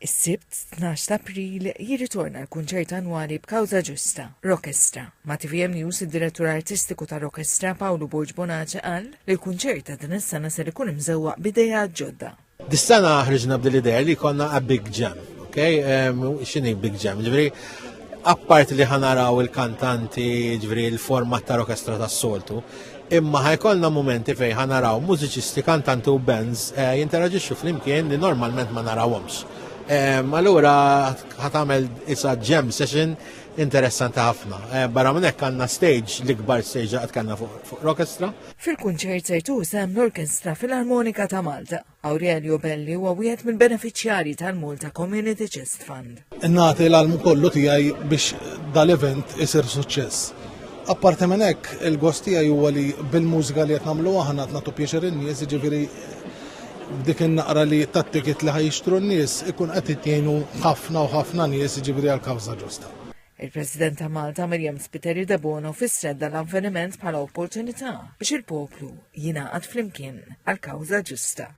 Is-Sibt 12 ta' April jirritorna l-kunċert annwali b'Kawża Ġusta, Rockestra. Ma' TVM News id-direttur artistiku ta' Rockestra Paolo Borg Bonace qal li l-kunċert ta' din is-sena ser ikun imżewwaq b'idejat ġodda. Dis-sena ħriġna b'dil-idea li konna a big jam, okay? X'inhi big jam? Ġifieri apart li ħanaraw il-kantanti, ġifieri l-format ta' Rockestra tas-soltu, imma ħajkollna momenti fejn ħanaraw mużiċisti, kantanti u bands jinteraġixxu flimkien li normalment ma narawhomx. Allura ħatamel isa jam session interessanti ħafna. Barra minn hekk għandna stage l-ikbar stage għad kanna fuq Rockestra. Fil-kunċert se jtużem l-Orkestra Filarmonika ta' Malta. Aurelio Belli huwa wieħed mill-benefiċjarji tal-Malta Community Chest Fund. Nagħti l-almu kollu tiegħi biex dal-event isir suċċess. Apparti minn hekk, il-gost tiegħi huwa li bil-mużika li qed nagħmlu aħna qed nagħtu pjaċir in-nies, jiġifieri dik in-naqra li tat-ticket li ħajixtru n-nies ikun qed jgħinu ħafna u ħafna nies jiġifieri għall-Kawża Ġusta. Il-President ta' Malta Mirjam Spiteri de Bono fissredda l-avveniment bħala opportunità biex il-poplu jingħaqad flimkien għall-Kawża Ġusta.